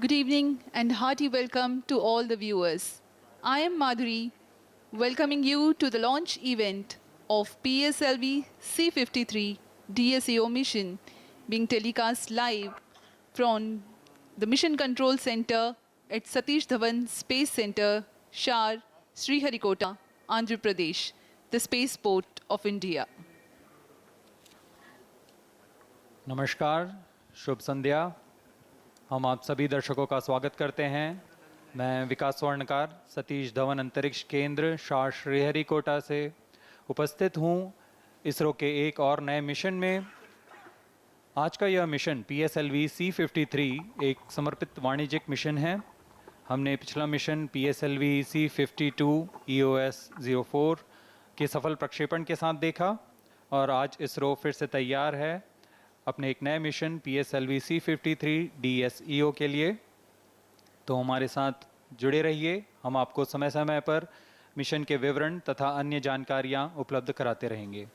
Good evening and hearty welcome to all the viewers. I am Madhuri, welcoming you to the launch event of PSLV C53 DSEO mission being telecast live from the Mission Control Center at Satish Dhawan Space Center, SHAR, Sriharikota, Andhra Pradesh, the spaceport of India. नमस्कार, शुभ संध्या। हम आप सभी दर्शकों का स्वागत करते हैं। मैं विकास स्वर्णकार सतीश धवन अंतरिक्ष केंद्र शार श्रीहरिकोटा से उपस्थित हूं इसरो के एक और नए मिशन में। आज का यह मिशन PSLV C53 एक समर्पित वाणिज्यिक मिशन है। हमने पिछला मिशन PSLV C52 EOS-04 के सफल प्रक्षेपण के साथ देखा और आज इसरो फिर से तैयार है अपने एक नए मिशन PSLV C53 DSEO के लिए। तो हमारे साथ जुड़े रहिए, हम आपको समय समय पर मिशन के विवरण तथा अन्य जानकारियां उपलब्ध कराते रहेंगे।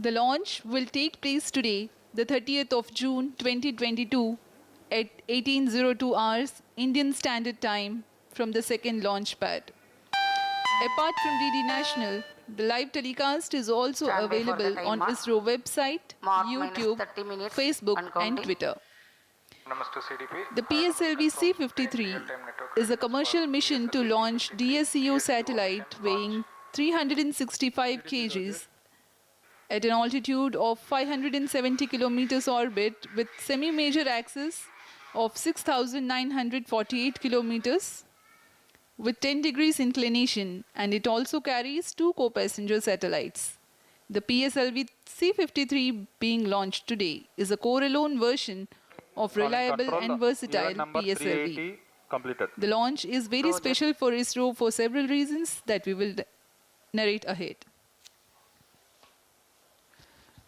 The launch will take place today, the 30th of June 2022 at 18:02 hours Indian Standard Time from the second launch pad. Apart from DD National, the live telecast is also available on ISRO website, YouTube, Facebook and Twitter. The PSLV C53 is a commercial mission to launch DSEO satellite weighing 365 kgs at an altitude of 570 kilometers orbit with semi-major axis of 6,948 kilometers with 10 degrees inclination, and it also carries two co-passenger satellites. The PSLV C53 being launched today is a core alone version of reliable and versatile PSLV. The launch is very special for ISRO for several reasons that we will narrate ahead.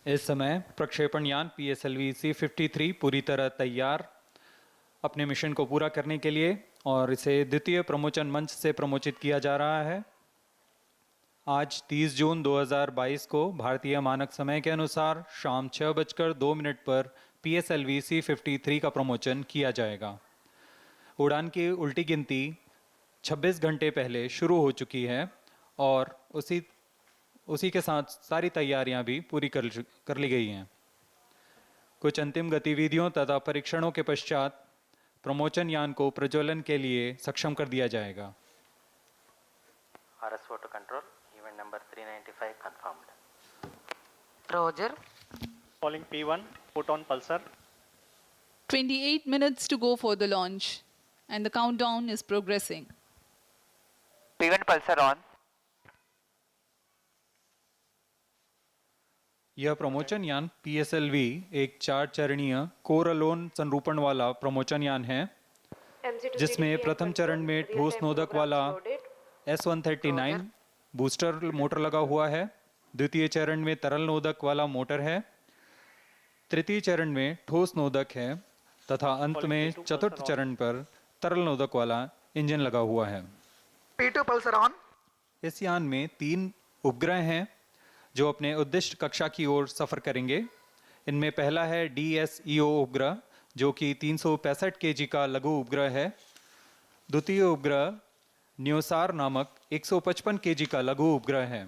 इस समय प्रक्षेपण यान PSLV C53 पूरी तरह तैयार अपने mission को पूरा करने के लिए और इसे द्वितीय प्रमोचन मंच से प्रमोचित किया जा रहा है। आज 30 जून 2022 को भारतीय मानक समय के अनुसार शाम 6:02 पर PSLV C53 का प्रमोचन किया जाएगा। उड़ान की उल्टी गिनती 26 घंटे पहले शुरू हो चुकी है और उसी के साथ सारी तैयारियां भी पूरी कर ली गई हैं। कुछ अंतिम गतिविधियों तथा परीक्षणों के पश्चात प्रमोचन यान को प्रज्वलन के लिए सक्षम कर दिया जाएगा। RSO to control, event number 395 confirmed. Roger. Calling P1, put on pulsar. 28 minutes to go for the launch and the countdown is progressing. P1 pulsar on. यह प्रमोचन यान PSLV एक 4 चरणीय कोर अलोन संरूपण वाला प्रमोचन यान है, जिसमें प्रथम चरण में ठोस नोदक वाला S139 बूस्टर मोटर लगा हुआ है, द्वितीय चरण में तरल नोदक वाला मोटर है, तृतीय चरण में ठोस नोदक है तथा अंत में चतुर्थ चरण पर तरल नोदक वाला इंजन लगा हुआ है। P2 Pulsar on. इस यान में 3 उपग्रह हैं जो अपने उद्दिष्ट कक्षा की ओर सफर करेंगे। इनमें पहला है DSEO उपग्रह जो कि 365 kg का लघु उपग्रह है। द्वितीय उपग्रह NeuSAR नामक 155 kg का लघु उपग्रह है।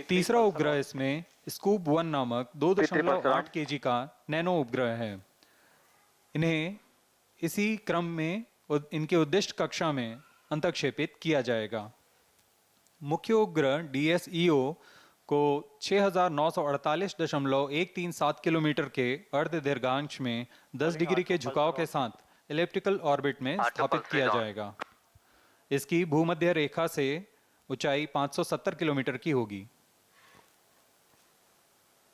तीसरा उपग्रह इसमें स्कूप 1 नामक 2.8 kg का नैनो उपग्रह है। इन्हें इसी क्रम में इनके उद्दिष्ट कक्षा में अंतक्षेपित किया जाएगा। मुख्य उपग्रह DSEO को 6948.137 किलोमीटर के अर्ध दीर्घांश में 10 डिग्री के झुकाव के साथ एलिप्टिकल ऑर्बिट में स्थापित किया जाएगा। इसकी भूमध्य रेखा से ऊंचाई 570 किलोमीटर की होगी।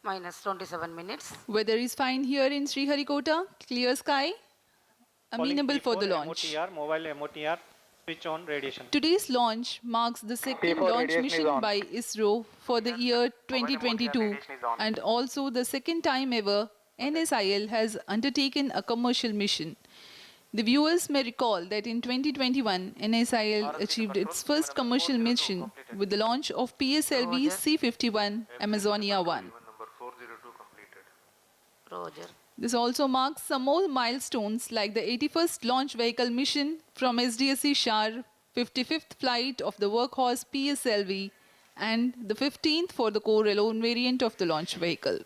-27 minutes. Weather is fine here in Sriharikota, clear sky, amenable for the launch. MOTR, mobile MOTR, switch on radiation. Today's launch marks the second launch mission by ISRO for the year 2022 and also the second time ever NSIL has undertaken a commercial mission. The viewers may recall that in 2021, NSIL achieved its first commercial mission with the launch of PSLV C51 Amazonia 1. Roger. This also marks some more milestones like the 81st launch vehicle mission from SDSC SHAR, 55th flight of the workhorse PSLV, and the 15th for the Core Alone variant of the launch vehicle.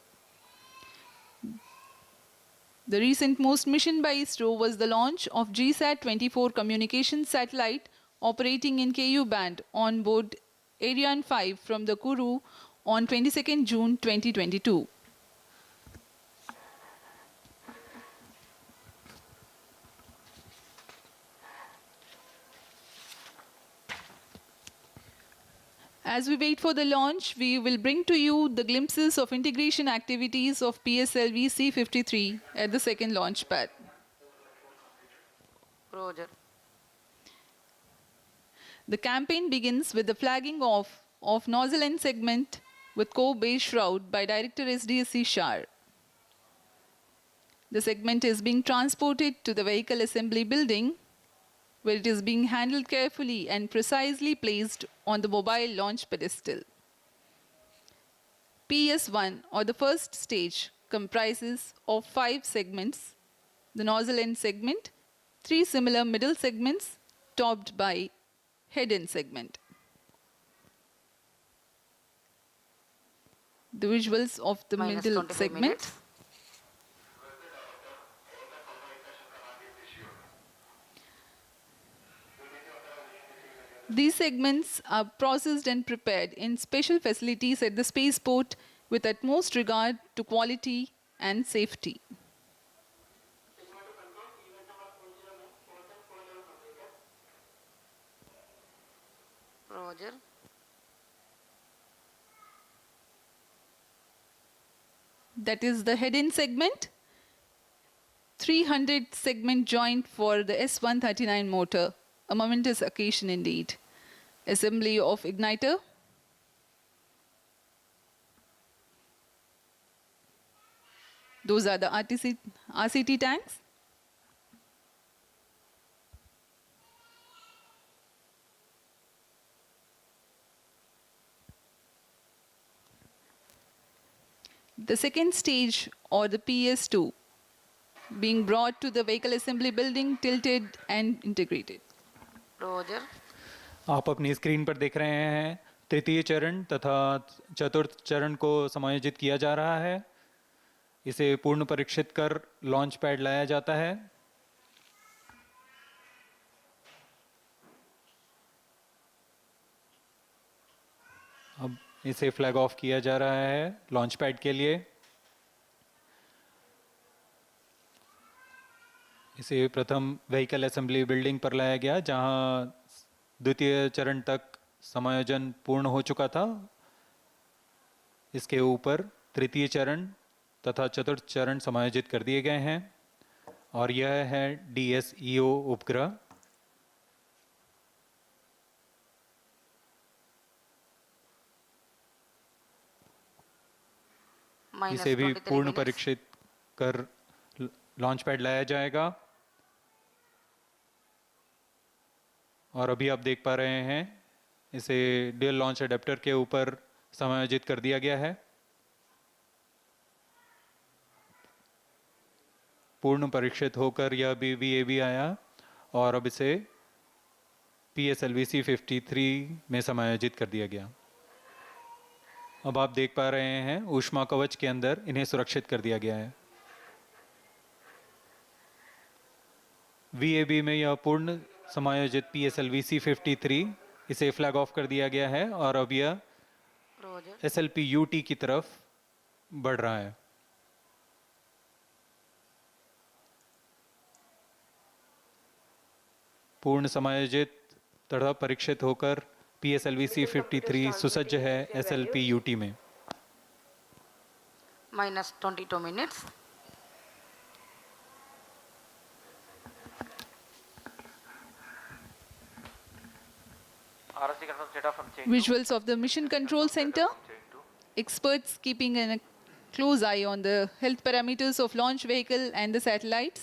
The recent most mission by ISRO was the launch of GSAT-24 communications satellite operating in Ku band on board Ariane 5 from the Kourou on 22nd June 2022. As we wait for the launch, we will bring to you the glimpses of integration activities of PSLV C53 at the second launch pad. Roger. The campaign begins with the flagging off of nozzle end segment with core base shroud by Director SDSC SHAR. The segment is being transported to the vehicle assembly building, where it is being handled carefully and precisely placed on the mobile launch pedestal. PS1, or the first stage, comprises of 5 segments: the nozzle end segment, 3 similar middle segments topped by head end segment. The visuals of the Minus middle 25 segment. minutes. These segments are processed and prepared in special facilities at the spaceport with utmost regard to quality and safety. Roger. That is the head-end segment. 300 segment joint for the S139 motor. A momentous occasion indeed. Assembly of igniter. Those are the RCT tanks. The second stage, or the PS2, being brought to the vehicle assembly building, tilted and integrated. Roger. आप अपनी screen पर देख रहे हैं तृतीय चरण तथा चतुर्थ चरण को समायोजित किया जा रहा है। इसे पूर्ण परीक्षित कर लॉन्च पैड लाया जाता है। अब इसे फ्लैग ऑफ किया जा रहा है लॉन्च पैड के लिए। इसे प्रथम व्हीकल असेंबली बिल्डिंग पर लाया गया, जहां द्वितीय चरण तक समायोजन पूर्ण हो चुका था। इसके ऊपर तृतीय चरण तथा चतुर्थ चरण समायोजित कर दिए गए हैं और यह है DSEO उपग्रह। Minus इसे भी 23 पूर्ण minutes. परीक्षित कर लॉन्च पैड लाया जाएगा। और अभी आप देख पा रहे हैं इसे ड्यूल लॉन्च अडेप्टर के ऊपर समायोजित कर दिया गया है। पूर्ण परीक्षित होकर यह भी VAB आया और अब इसे PSLV C53 में समायोजित कर दिया गया। अब आप देख पा रहे हैं ऊष्मा कवच के अंदर इन्हें सुरक्षित कर दिया गया है। VAB में यह पूर्ण समायोजित PSLV C53, इसे फ्लैग ऑफ कर दिया गया है और अब यह Roger. SLP-UT की तरफ बढ़ रहा है। पूर्ण समायोजित तथा परीक्षित होकर PSLV C53 सुसज्ज है SLP-UT में। Minus 22 minutes. RSC confirms data from chain 2. Visuals of the Mission Control Center. Experts keeping a close eye on the health parameters of launch vehicle and the satellites.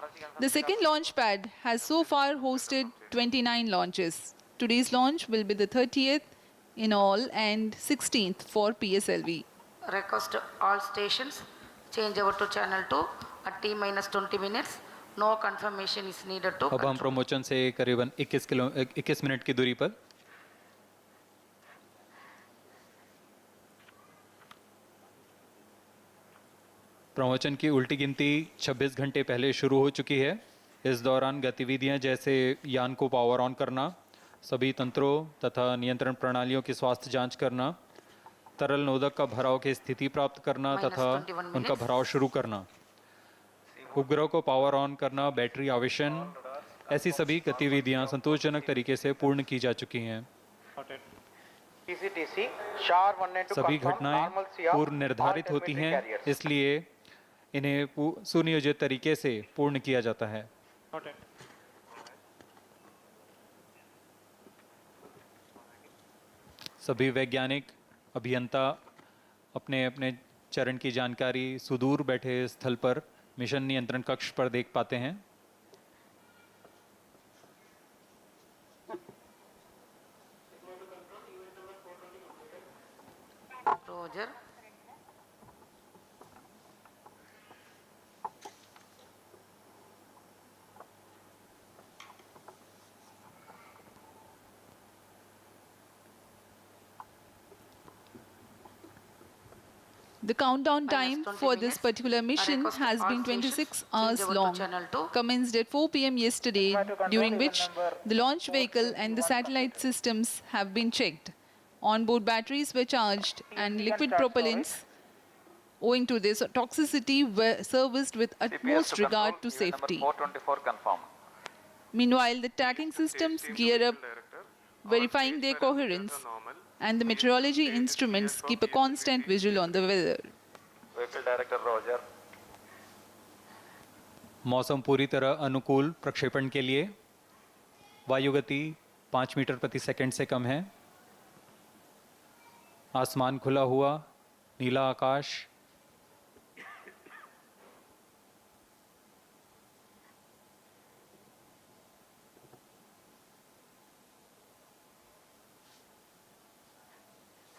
RSC confirms The second launch pad has so far hosted 29 launches. Today's launch will be the 30th in all and 16th for PSLV. Request all stations change over to channel 2 at T minus 20 minutes. No confirmation is needed to अब हम control. प्रमोचन से करीबन 21 minute की दूरी पर प्रमोचन की उल्टी गिनती 26 घंटे पहले शुरू हो चुकी है। इस दौरान गतिविधियां जैसे यान को पावर ऑन करना, सभी तंत्रों तथा नियंत्रण प्रणालियों की स्वास्थ्य जांच करना, तरल नोदक का भराव की स्थिति प्राप्त करना Minus तथा 21 उनका minutes. भराव शुरू करना, उपग्रह को पावर ऑन करना, बैटरी आवेशन, ऐसी सभी गतिविधियां संतोषजनक तरीके से पूर्ण की जा चुकी हैं। Noted. TCTC, SHAR 192 सभी confirmed घटनाएं normal CR पूर्व निर्धारित all होती telemetry हैं, carriers. इसलिए इन्हें सुनियोजित तरीके से पूर्ण किया जाता है। Noted. सभी वैज्ञानिक अभियंता अपने अपने चरण की जानकारी सुदूर बैठे स्थल पर मिशन नियंत्रण कक्ष पर देख पाते हैं। Roger. The countdown Minus time 20 for this minutes. particular I mission request has all been stations 26 change hours over to long, channel 2. commenced at 4 p.m. yesterday, during which the launch vehicle and the satellite systems have been checked. Onboard batteries were charged and liquid propellants, owing to this toxicity, were serviced with utmost regard to safety. 424 confirmed. Meanwhile, the tracking systems gear up, verifying their coherence, and the meteorology instruments keep a constant vigil on the weather. Vehicle Director Roger. मौसम पूरी तरह अनुकूल प्रक्षेपण के लिए। वायु गति 5 metre प्रति सेकंड से कम है। आसमान खुला हुआ, नीला आकाश,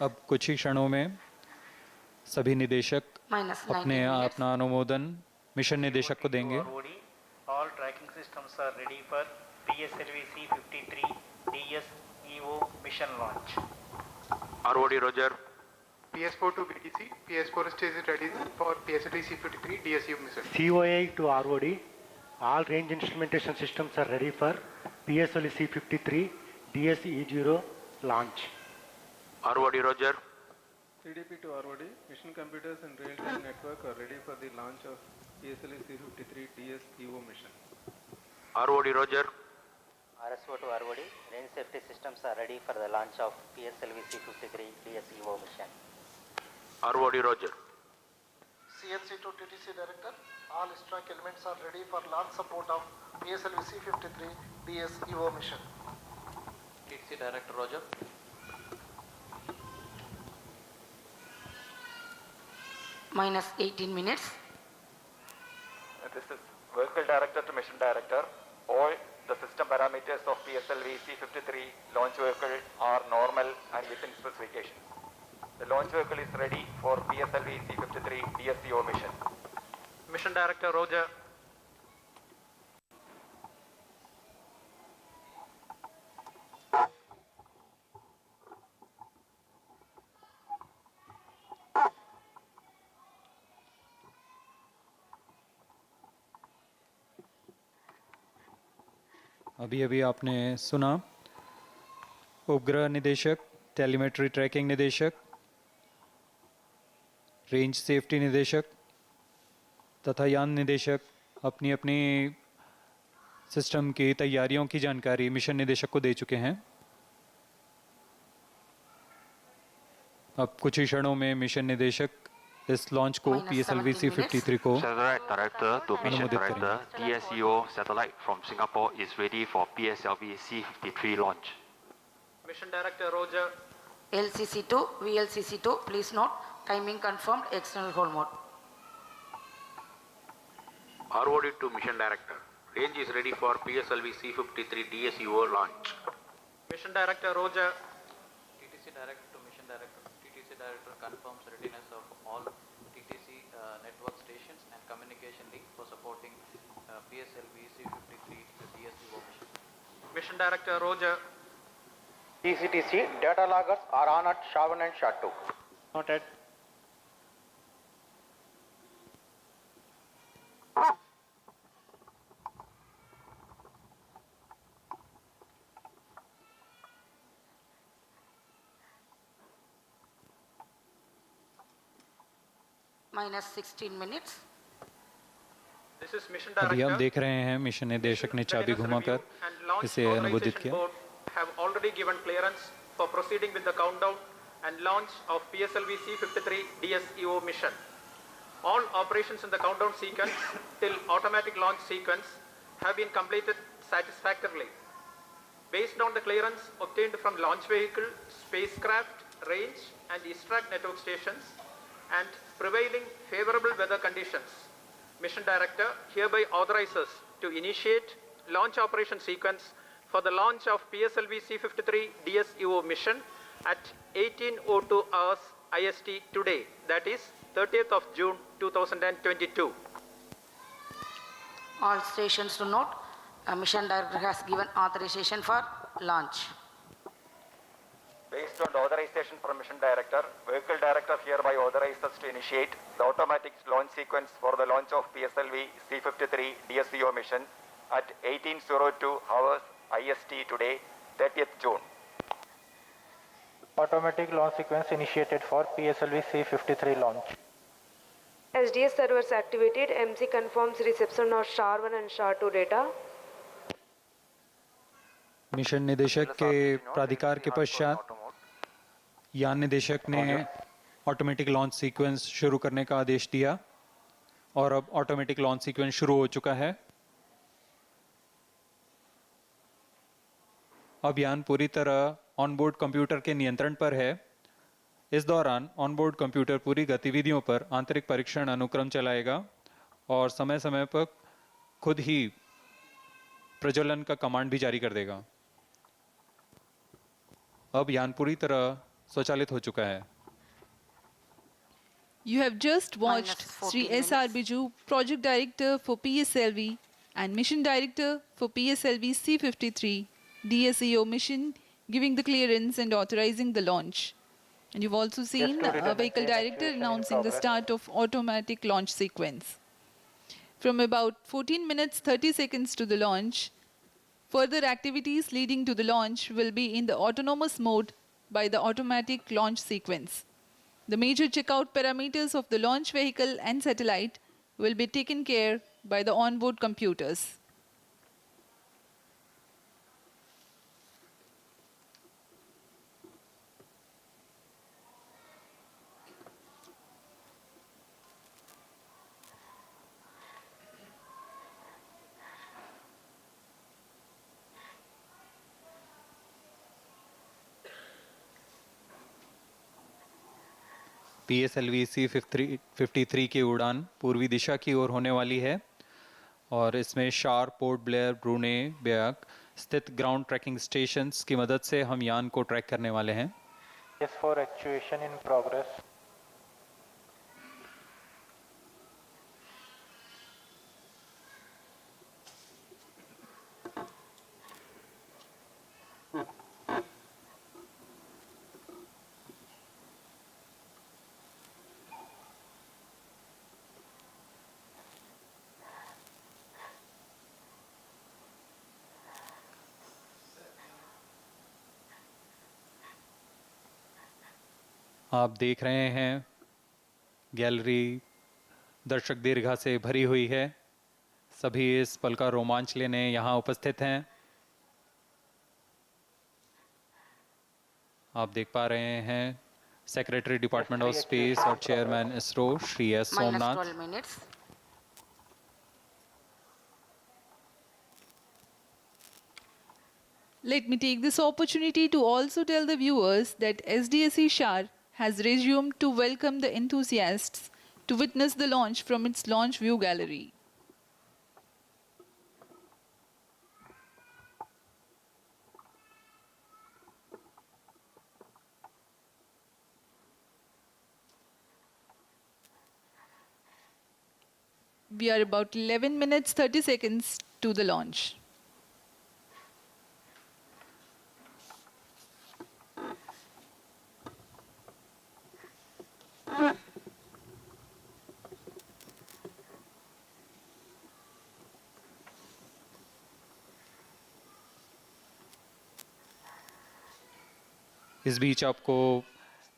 अब कुछ ही क्षणों में सभी निदेशक Minus 19 अपने minutes. अपना अनुमोदन मिशन निदेशक को देंगे। ROD, all tracking systems are ready for PSLV-C53 DSEO mission launch. ROD Roger. PS4 to BTC, PS4 stage is ready for PSLV-C53 DSU mission. COA to ROD, all range instrumentation systems are ready for PSLV-C53 DSE0 launch. ROD Roger. CDP to ROD, mission computers and real-time network are ready for the launch of PSLV-C53 DSEO mission. ROD Roger. RSO to ROD, range safety systems are ready for the launch of PSLV-C53 DSEO mission. ROD Roger. CNC to TTC Director, all strike elements are ready for launch support of PSLV-C53 DSEO mission. TTC Director Roger. Minus 18 minutes. This is Vehicle Director to Mission Director. All the system parameters of PSLV-C53 launch vehicle are normal and within specification. The launch vehicle is ready for PSLV-C53 DSEO mission. Mission Director Roger. अभी अभी आपने सुना उपग्रह निदेशक, telemetry tracking निदेशक, range safety निदेशक तथा यान निदेशक अपनी अपनी सिस्टम की तैयारियों की जानकारी मिशन निदेशक को दे चुके हैं। अब कुछ ही क्षणों में मिशन निदेशक इस लॉन्च को Minus PSLV-C53 को Satellite Director to Mission अनुमोदित Director, करेंगे। DSEO satellite from Singapore is ready for PSLV-C53 launch. Mission Director Roger. LCC2, VLCC2, please note, timing confirmed, external hold mode. ROD to Mission Director. Range is ready for PSLV-C53 DSEO launch. Mission Director Roger. TTC Director to Mission Director. TTC Director confirms readiness of all TTC network stations and communication link for supporting PSLV-C53 DSEO mission. Mission Director Roger. TCTC data loggers are on at SHAR1 and SHAR2. Noted. Minus 16 minutes. This is Mission अभी हम Director. देख रहे हैं mission निदेशक ने चाबी घुमाकर इसे अनुमोदित किया. Have already given clearance for proceeding with the countdown and launch of PSLV-C53 DSEO mission. All operations in the countdown sequence till automatic launch sequence have been completed satisfactorily. Based on the clearance obtained from launch vehicle, spacecraft, range and ISRO network stations and prevailing favorable weather conditions, Mission Director hereby authorizes to initiate launch operation sequence for the launch of PSLV-C53 DSEO mission at 18:02 hours IST today, that is 30th of June 2022. All stations to note, Mission Director has given authorization for launch. Based on the authorization from Mission Director, Vehicle Director hereby authorizes to initiate the automatic launch sequence for the launch of PSLV-C53 DSEO mission at 18:02 hours IST today, 30th June. Automatic launch sequence initiated for PSLV-C53 launch. SDS servers activated. MC confirms reception of SHAR1 and SHAR2 data. Mission निदेशक के प्राधिकार के पश्चात यान निदेशक ने automatic launch sequence शुरू करने का आदेश दिया और अब ऑटोमेटिक लॉन्च सीक्वेंस शुरू हो चुका है. अब यान पूरी तरह ऑनबोर्ड कंप्यूटर के नियंत्रण पर है. इस दौरान ऑनबोर्ड कंप्यूटर पूरी गतिविधियों पर आंतरिक परीक्षण अनुक्रम चलाएगा और समय समय पर खुद ही प्रज्वलन का कमांड भी जारी कर देगा. अब यान पूरी तरह स्वचालित हो चुका है. You have just watched Sri SR Biju, Project Director for PSLV and Mission Director for PSLV C53 DSEO mission, giving the clearance and authorizing the launch. And you've also seen a Vehicle Director announcing the start of automatic launch sequence. From about 14 minutes 30 seconds to the launch, further activities leading to the launch will be in the autonomous mode by the automatic launch sequence. The major checkout parameters of the launch vehicle and satellite will be taken care by the onboard computers. PSLV C53 की उड़ान पूर्वी दिशा की ओर होने वाली है और इसमें शार, पोर्ट ब्लेयर, ब्रूने, ब्याक स्थित ग्राउंड ट्रैकिंग स्टेशंस की मदद से हम यान को ट्रैक करने वाले हैं. S4 actuation in progress. आप देख रहे हैं गैलरी दर्शक दीर्घा से भरी हुई है. सभी इस पल का रोमांच लेने यहाँ उपस्थित हैं. आप देख पा रहे हैं सेक्रेटरी डिपार्टमेंट ऑफ स्पेस और chairman ISRO Shri S Somnath. -12 minutes. Let me take this opportunity to also tell the viewers that SDSE SHAR has resumed to welcome the enthusiasts to witness the launch from its launch view gallery. We are about 11 minutes 30 seconds to the launch. इस बीच आपको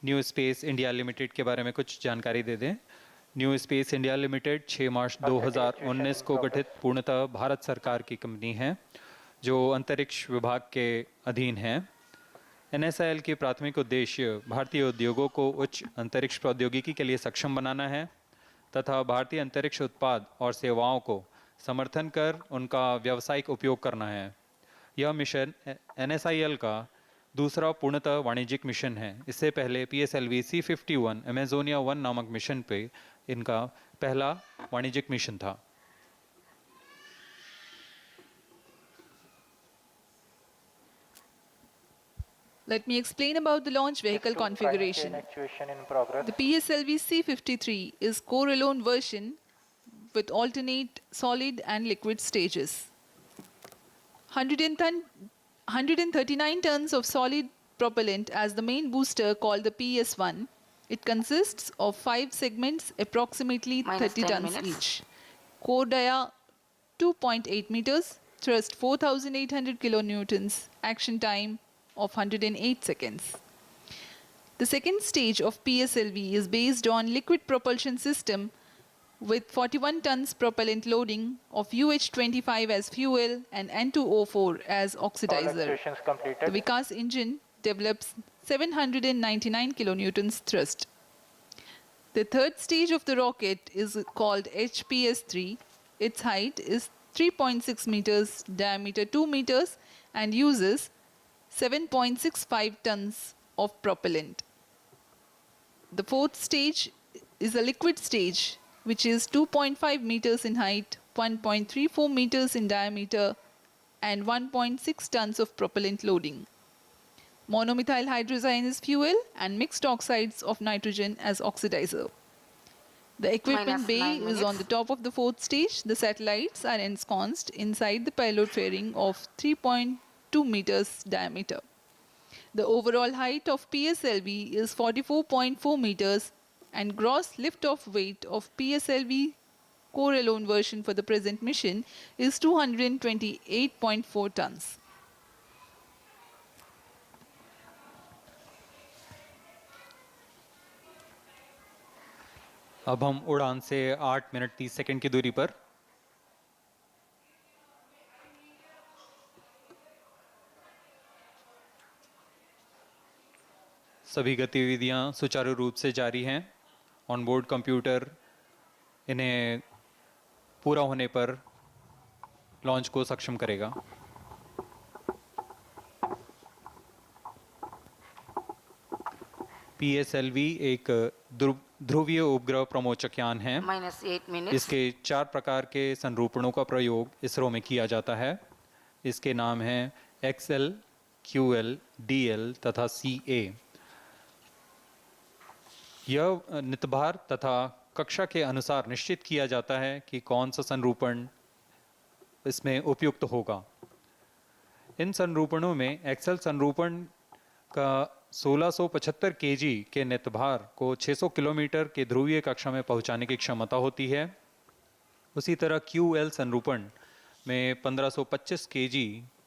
new space India limited के बारे में कुछ जानकारी दे दें। New space India limited 6 मार्च 2019 को गठित पूर्णतः भारत सरकार की कंपनी है जो अंतरिक्ष विभाग के अधीन है। NSIL की प्राथमिक उद्देश्य भारतीय उद्योगों को उच्च अंतरिक्ष प्रौद्योगिकी के लिए सक्षम बनाना है तथा भारतीय अंतरिक्ष उत्पाद और सेवाओं को समर्थन कर उनका व्यावसायिक उपयोग करना है। यह मिशन NSIL का दूसरा पूर्णतः वाणिज्यिक मिशन है। इससे पहले PSLV-C51 अमेजोनिया 1 नामक मिशन पे इनका पहला वाणिज्यिक मिशन था। Let me explain about the launch vehicle configuration. The PSLV-C53 is core alone version with alternate solid and liquid stages. 139 tons of solid propellant as the main booster called the PS1. It consists of 5 segments approximately 30 tons each. Core dia 2.8 meters, thrust 4,800 kilonewtons, action time of 108 seconds. The second stage of PSLV is based on liquid propulsion system with 41 tons propellant loading of UH-25 as fuel and N2O4 as oxidizer. The Vikas engine develops 799 kilonewtons thrust. The third stage of the rocket is called HPS-3. Its height is 3.6 meters, diameter 2 meters, and uses 7.65 tons of propellant. The fourth stage is a liquid stage, which is 2.5 meters in height, 1.34 meters in diameter, and 1.6 tons of propellant loading. Monomethyl hydrazine is fuel and mixed oxides of nitrogen as oxidizer. The equipment bay is on the top of the fourth stage. The satellites are ensconced inside the payload fairing of 3.2 meters diameter. The overall height of PSLV is 44.4 meters and gross lift-off weight of PSLV-Core Alone version for the present mission is 228.4 tons. अब हम उड़ान से 8 minute 30 second की दूरी पर सभी गतिविधियां सुचारू रूप से जारी हैं। ऑनबोर्ड कंप्यूटर इन्हें पूरा होने पर लॉन्च को सक्षम करेगा। PSLV एक ध्रुवीय उपग्रह प्रमोचक यान है। -8 minutes. इसके 4 प्रकार के संरूपणों का प्रयोग इसरो में किया जाता है। इसके नाम हैं XL, QL, DL तथा CA। यह नितभार तथा कक्षा के अनुसार निश्चित किया जाता है कि कौन सा संरूपण इसमें उपयुक्त होगा। इन संरूपणों में XL संरूपण का 1675 kg के नितभार को 600 किलोमीटर के ध्रुवीय कक्षा में पहुंचाने की क्षमता होती है। उसी तरह QL संरूपण में 1525 kg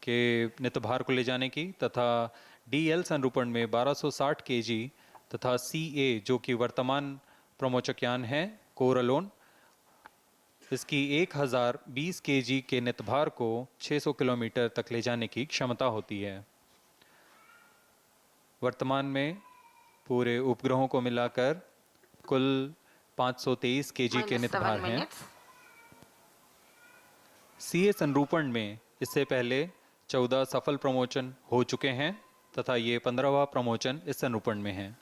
के नितभार को ले जाने की तथा DL संरूपण में 1260 kg तथा CA जो कि वर्तमान प्रमोचक यान है कोर अलोन, इसकी 1020 kg के नितभार को 600 किलोमीटर तक ले जाने की क्षमता होती है। वर्तमान में पूरे उपग्रहों को मिलाकर कुल 523 kg के नितभार हैं। CA संरूपण में इससे पहले 14 सफल प्रमोचन हो चुके हैं तथा ये 15वां प्रमोचन इस संरूपण में है।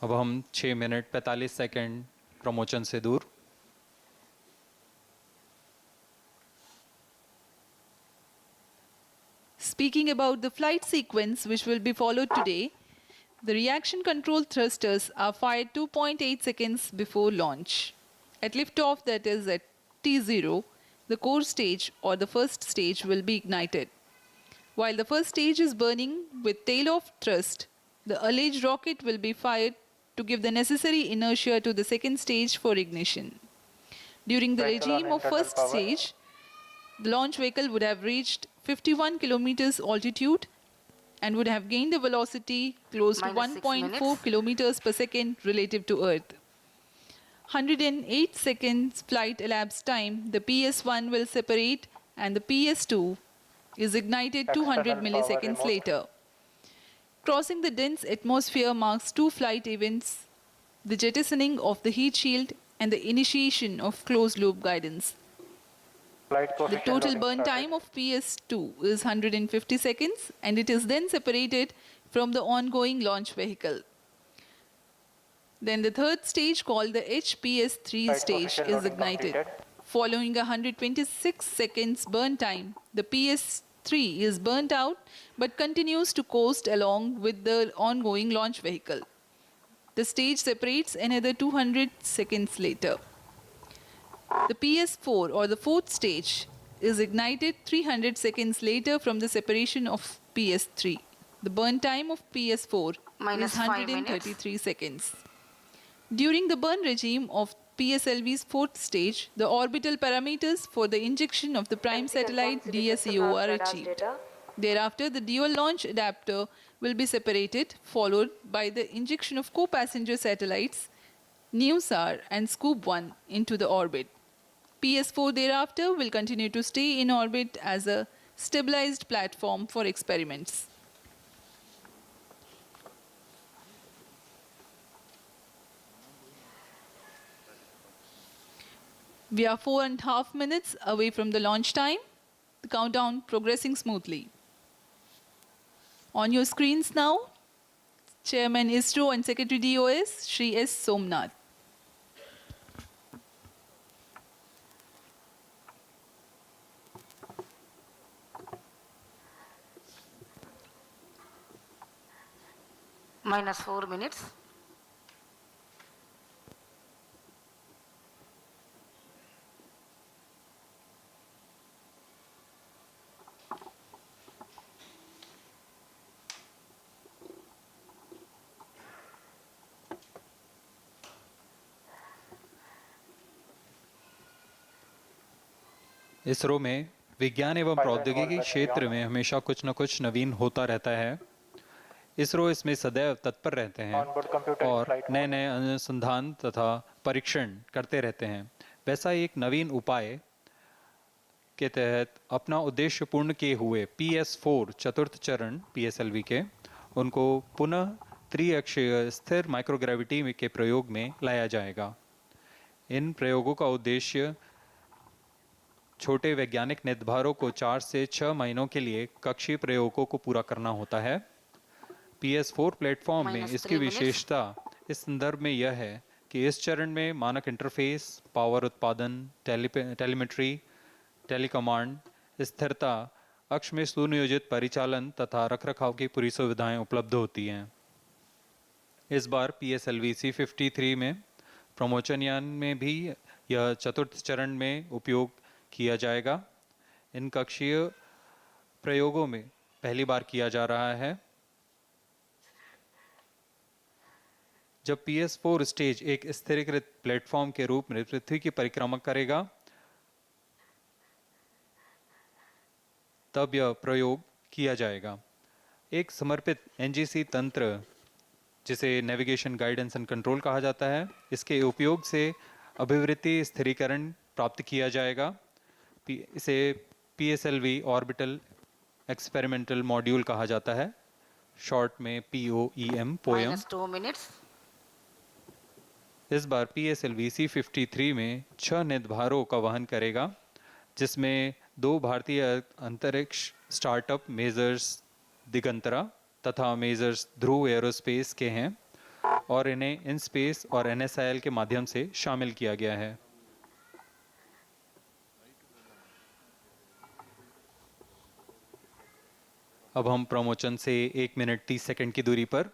अब हम 6 मिनट 45 सेकंड प्रमोचन से दूर। Speaking about the flight sequence which will be followed today, The reaction control thrusters are fired 2.8 seconds before launch. At liftoff, that is at T0, the core stage or the first stage will be ignited. While the first stage is burning with tail-off thrust, the alleged rocket will be fired to give the necessary inertia to the second stage for ignition. During the Vehicle on regime of internal first power. stage, the launch vehicle would have reached 51 kilometers altitude and would have gained a velocity close to Minus 6 1.4 minutes. kilometers per second relative to Earth. 108 seconds flight elapsed time, the PS1 will separate and the PS2 is ignited 200 External power milliseconds remote. later. Crossing the dense atmosphere marks two flight events, the jettisoning of the heat shield and the initiation of closed-loop guidance. Flight The position total loading burn started. time of PS2 is 150 seconds and it is then separated from the ongoing launch vehicle. Then the third stage, called the HPS3 Flight stage, position is loading ignited. completed. Following a 126 seconds burn time, the PS3 is burnt out but continues to coast along with the ongoing launch vehicle. The stage separates another 200 seconds later. The PS4 or the fourth stage is ignited 300 seconds later from the separation of PS3. The burn time of PS4 Minus is 5 minutes. 133 seconds. During the burn regime of PSLV's fourth stage, the orbital parameters for the injection of the prime satellite DSEO are achieved. Thereafter, the dual launch adapter will be separated, followed by the injection of co-passenger satellites NeuSAR and Scoop 1 into the orbit. PS4 thereafter will continue to stay in orbit as a stabilized platform for experiments. We are 4.5 minutes away from the launch time. The countdown progressing smoothly. On your screens now, Chairman ISRO and Secretary DOS, Shri S. Somnath. Minus 4 minutes. ISRO में विज्ञान एवं प्रौद्योगिकी क्षेत्र में हमेशा कुछ न कुछ नवीन होता रहता है। इसरो इसमें सदैव तत्पर रहते हैं और नए नए अनुसंधान तथा परीक्षण करते रहते हैं। वैसा ही एक नवीन उपाय के तहत अपना उद्देश्य पूर्ण किए हुए PS4 चतुर्थ चरण PSLV के उनको पुनः त्रिअक्षीय स्थिर माइक्रोग्रेविटी के प्रयोग में लाया जाएगा। इन प्रयोगों का उद्देश्य छोटे वैज्ञानिक निर्धारों को 4 से 6 महीनों के लिए कक्षीय प्रयोगों को पूरा करना होता है। PS4 प्लेटफॉर्म में इसकी विशेषता इस संदर्भ में यह है कि इस चरण में मानक इंटरफेस, पावर उत्पादन, टेलीमेट्री, टेलीकमांड, स्थिरता, अक्ष में सुनियोजित परिचालन तथा रखरखाव की पूरी सुविधाएं उपलब्ध होती हैं। इस बार PSLV C53 में प्रमोचन यान में भी यह चतुर्थ चरण में उपयोग किया जाएगा। इन कक्षीय प्रयोगों में पहली बार किया जा रहा है। जब PS4 स्टेज एक स्थिरीकृत प्लेटफॉर्म के रूप में पृथ्वी की परिक्रमा करेगा, तब यह प्रयोग किया जाएगा। एक समर्पित NGC तंत्र, जिसे नेविगेशन गाइडेंस एंड कंट्रोल कहा जाता है, इसके उपयोग से अभिवृत्ति स्थिरीकरण प्राप्त किया जाएगा। इसे PSLV ऑर्बिटल एक्सपेरिमेंटल मॉड्यूल कहा जाता है, शॉर्ट में POEM पोएम। Minus 2 minutes. इस बार PSLV C53 में 6 निर्धारों का वहन करेगा, जिसमें 2 भारतीय अंतरिक्ष स्टार्टअप मेजर्स दिगंतरा तथा मेजर्स ध्रुव एरोस्पेस के हैं और इन्हें इनस्पेस और NSIL के माध्यम से शामिल किया गया है। अब हम प्रमोचन से 1 मिनट 30 सेकंड की दूरी पर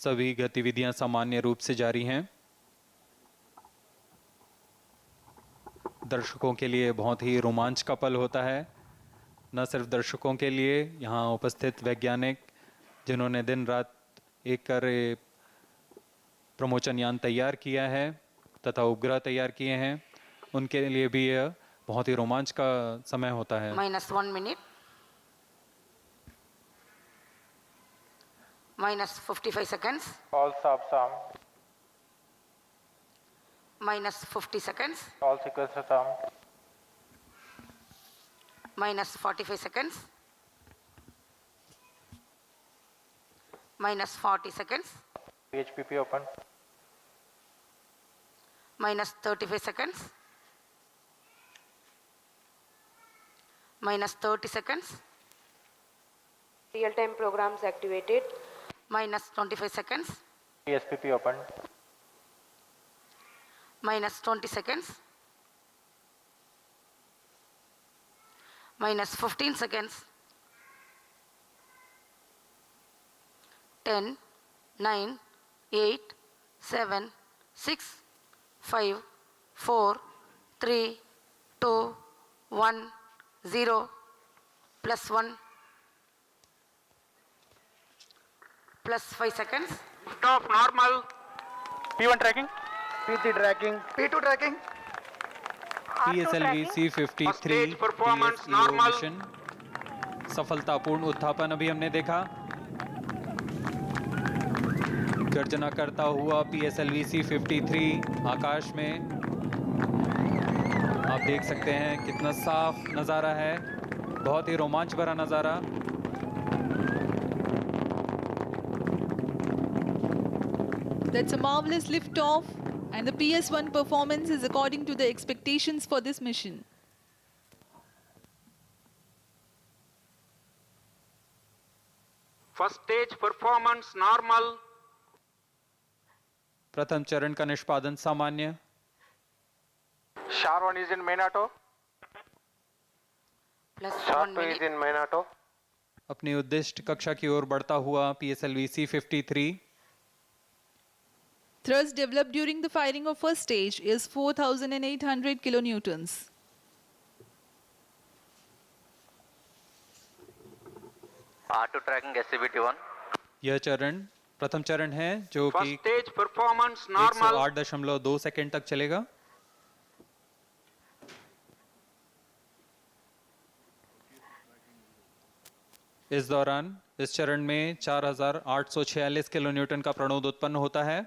सभी गतिविधियां सामान्य रूप से जारी हैं। दर्शकों के लिए बहुत ही रोमांच का पल होता है। न सिर्फ दर्शकों के लिए, यहाँ उपस्थित वैज्ञानिक जिन्होंने दिन रात एक कर प्रमोचन यान तैयार किया है तथा उपग्रह तैयार किए हैं, उनके लिए भी यह बहुत ही रोमांच का समय होता है। -1 minute. -55 seconds. All subs armed. -50 seconds. All sequences armed. -45 seconds. -40 seconds. PHPP open. -35 seconds. -30 seconds. Real-time programs activated. -25 seconds. PSPP open. -20 seconds. -15 seconds. 10, 9, 8, 7, 6, 5, 4, 3, 2, 1, 0, +1, +5 seconds. Stop normal. P1 tracking. P3 tracking. P2 tracking. PSLV C53 DSEO mission सफलतापूर्ण उत्थापन अभी हमने देखा। गर्जना करता हुआ PSLV C53 आकाश में, आप देख सकते हैं कितना साफ नज़ारा है, बहुत ही रोमांच भरा नज़ारा। That's a marvelous liftoff, and the PS1 performance is according to the expectations for this mission. First stage performance normal. प्रथम चरण का निष्पादन सामान्य। SHAR 1 is in main auto. SHAR 2 is in main auto. अपनी उद्दिष्ट कक्षा की ओर बढ़ता हुआ PSLV C53। Thrust developed during the firing of first stage is 4,800 kilonewtons. R2 tracking SCVT1. यह चरण प्रथम चरण है जो कि First stage performance normal. 108.2 second तक चलेगा। इस दौरान इस चरण में 4,846 किलोन्यूटन का प्रणोद उत्पन्न होता है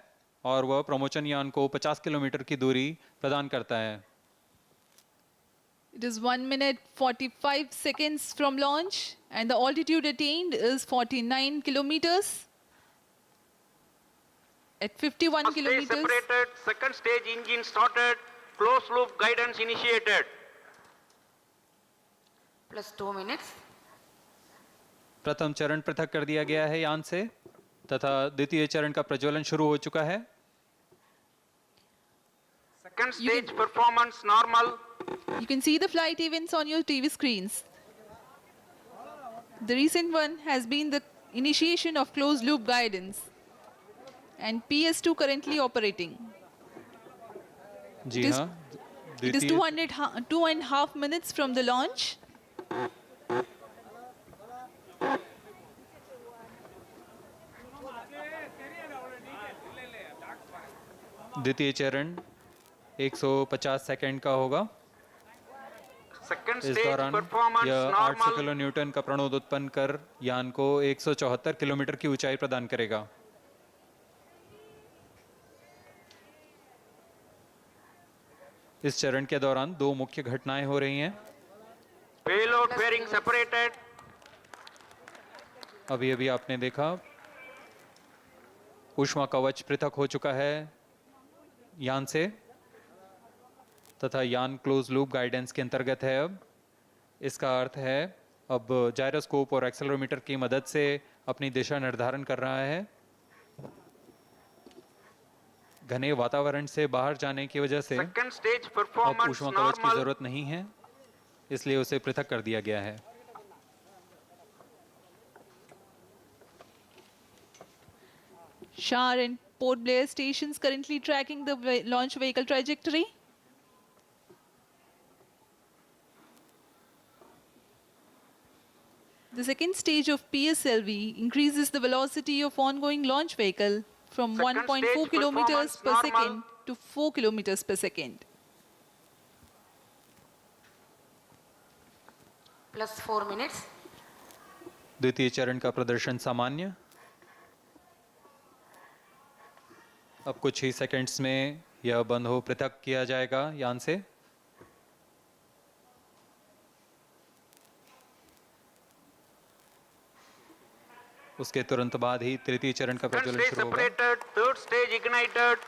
और वह प्रमोचन यान को 50 किलोमीटर की दूरी प्रदान करता है। It is 1 minute 45 seconds from launch, and the altitude attained is 49 kilometers. At 51 First stage kilometers, separated. Second stage engine started. Closed loop guidance initiated. +2 minutes. प्रथम चरण पृथक कर दिया गया है यान से तथा द्वितीय चरण का प्रज्वलन शुरू हो चुका है। Second stage performance normal. you can see the flight events on your TV screens. The recent one has been the initiation of closed loop guidance, and PS2 currently operating. जी हाँ, It is 2.5 minutes from the launch. द्वितीय चरण 150 second का होगा। Second इस stage दौरान performance यह 800 normal. Kilonewton का प्रणोद उत्पन्न कर यान को 174 किलोमीटर की ऊंचाई प्रदान करेगा। इस चरण के दौरान दो मुख्य घटनाएं हो रही हैं। Payload fairing separated. अभी अभी आपने देखा ऊष्मा कवच पृथक हो चुका है यान से तथा यान क्लोज लूप गाइडेंस के अंतर्गत है। अब इसका अर्थ है अब जायरोस्कोप और एक्सेलरोमीटर की मदद से अपनी दिशा निर्धारण कर रहा है। घने वातावरण से बाहर जाने की वजह से Second stage अब performance ऊष्मा कवच की normal. जरूरत नहीं है, इसलिए उसे पृथक कर दिया गया है। SHAR and Port Blair stations currently tracking the launch vehicle trajectory. The second stage of PSLV increases the velocity of ongoing launch vehicle from 1.4 kilometers per second to 4 kilometers per second. Plus 4 minutes. द्वितीय चरण का प्रदर्शन सामान्य। अब कुछ ही seconds में यह बंद हो पृथक किया जाएगा यान से। उसके तुरंत बाद ही तृतीय चरण का प्रज्वलन शुरू होगा। Third stage ignited.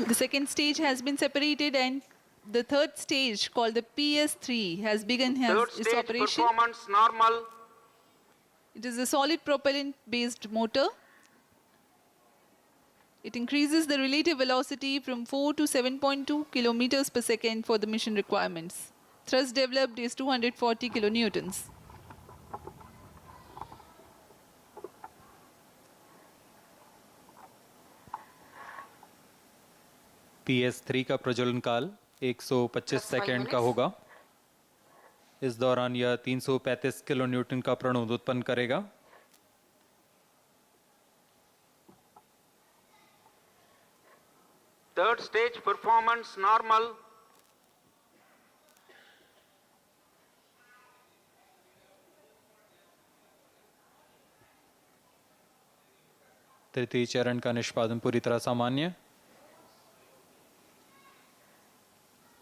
The second stage has been separated and the third stage, called the PS3, has begun its operation. Performance normal. It is a solid propellant-based motor. It increases the relative velocity from 4 to 7.2 kilometers per second for the mission requirements. Thrust developed is 240 kilonewtons. PS3 का प्रज्वलन काल 125 second का होगा। इस दौरान यह 335 kilonewton का प्रणोद उत्पन्न करेगा। Third stage performance normal. तृतीय चरण का निष्पादन पूरी तरह सामान्य।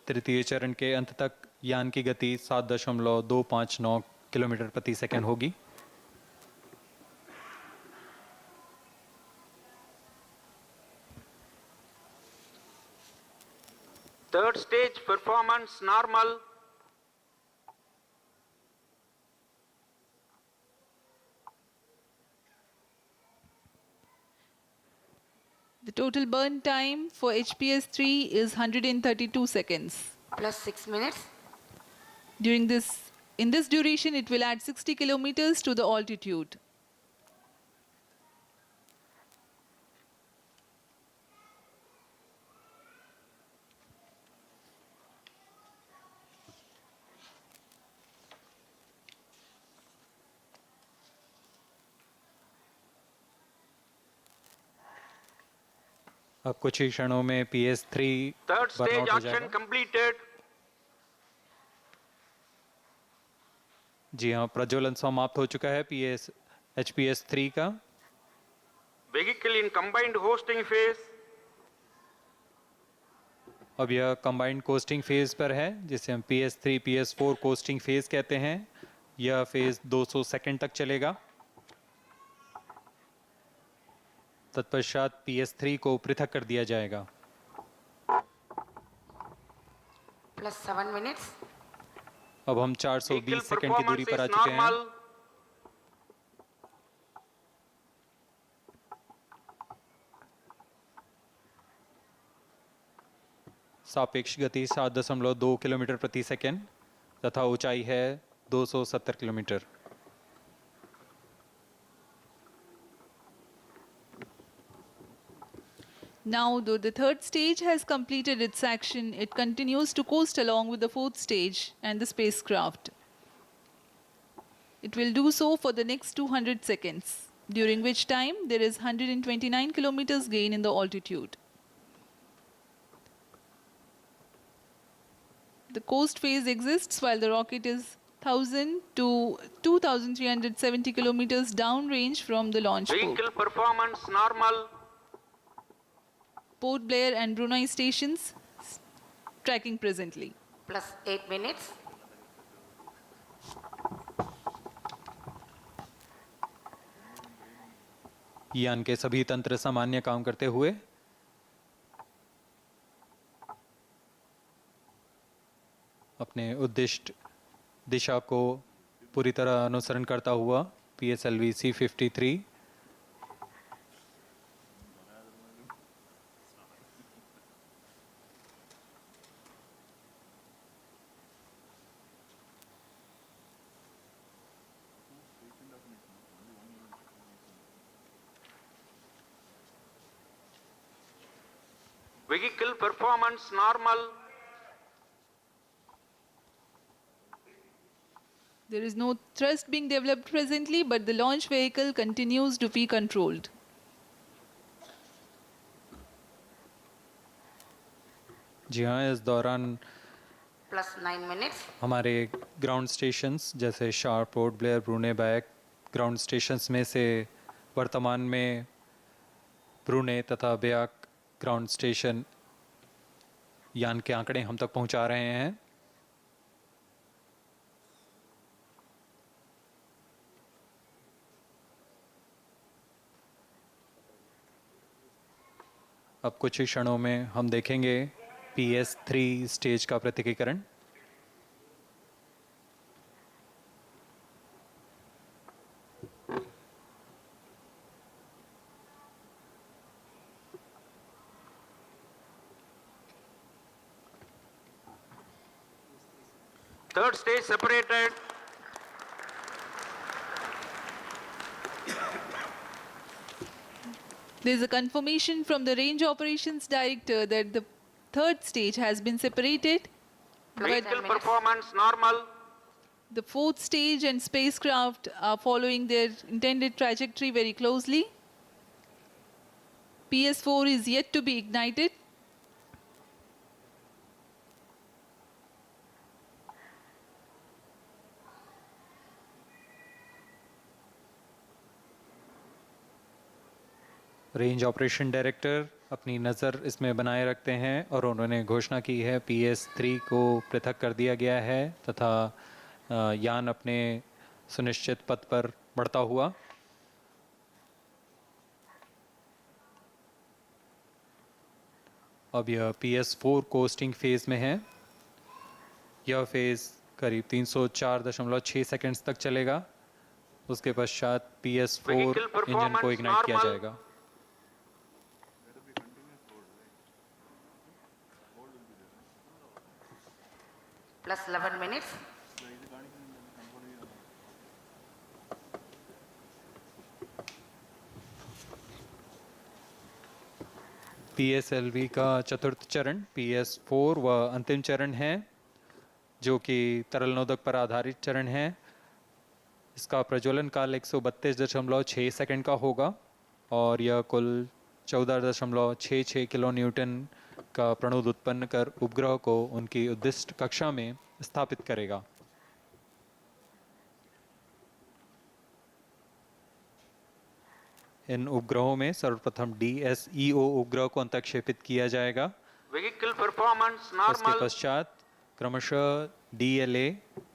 तृतीय चरण के अंत तक यान की गति 7.259 किलोमीटर प्रति सेकंड होगी। Third stage performance normal. The total burn time for HPS-3 is 132 seconds. Plus 6 minutes. In this duration, it will add 60 kilometers to the altitude. अब कुछ ही क्षणों में PS3 Third stage बर्नआउट हो action जाएगा। completed. जी हाँ, प्रज्वलन समाप्त हो चुका है HPS3 का। Vehicle in combined hosting phase. अब यह कंबाइंड कोस्टिंग फेज पर है, जिसे हम PS3 PS4 कोस्टिंग फेज कहते हैं। यह फेज 200 सेकंड तक चलेगा। तत्पश्चात PS3 को पृथक कर दिया जाएगा। Plus 7 minutes. अब हम 420 सेकंड की दूरी पर आ चुके हैं। सापेक्ष गति 7.2 किलोमीटर प्रति सेकंड तथा ऊंचाई है 270 kilometre. Now, though the third stage has completed its action, it continues to coast along with the fourth stage and the spacecraft. It will do so for the next 200 seconds, during which time there is 129 kilometers gain in the altitude. The coast phase exists while the rocket is 1,000 to 2,370 kilometers downrange from the launch port. Vehicle performance normal. Port Blair and Brunei stations tracking presently. Plus 8 minutes. यान के सभी तंत्र सामान्य काम करते हुए अपने उद्दिष्ट दिशा को पूरी तरह अनुसरण करता हुआ PSLV C53 Vehicle performance normal. There is no thrust being developed presently, but the launch vehicle continues to be controlled. जी हाँ, इस दौरान Plus 9 minutes. हमारे ग्राउंड स्टेशंस जैसे शार, port Blair, ब्रूने back ground stations में से वर्तमान में ब्रूने तथा ब्याक ग्राउंड स्टेशन यान के आंकड़े हम तक पहुंचा रहे हैं। अब कुछ ही क्षणों में हम देखेंगे PS3 स्टेज का पृथक्कीकरण। Third stage separated. There is a confirmation from the Range Operations Director that the third stage has been separated. Vehicle performance normal. The fourth stage and spacecraft are following their intended trajectory very closely. PS4 is yet to be ignited. Range operation director अपनी नज़र इसमें बनाए रखते हैं और उन्होंने घोषणा की है PS3 को पृथक कर दिया गया है तथा यान अपने सुनिश्चित पथ पर बढ़ता हुआ। अब यह PS4 कोस्टिंग फेज में है। यह फेज करीब 304.6 सेकंड्स तक चलेगा। उसके पश्चात PS4 इंजन को इग्नाइट किया जाएगा। Plus 11 minutes. PSLV का चतुर्थ चरण PS4 व अंतिम चरण है जो कि तरल नोदक पर आधारित चरण है। इसका प्रज्वलन काल 132.6 सेकंड का होगा और यह कुल 14.66 किलो न्यूटन का प्रणुद उत्पन्न कर उपग्रह को उनकी उद्दिष्ट कक्षा में स्थापित करेगा। इन उपग्रहों में सर्वप्रथम DSEO उपग्रह को अंतक्षेपित किया जाएगा। Vehicle performance normal. उसके पश्चात क्रमशः DLA,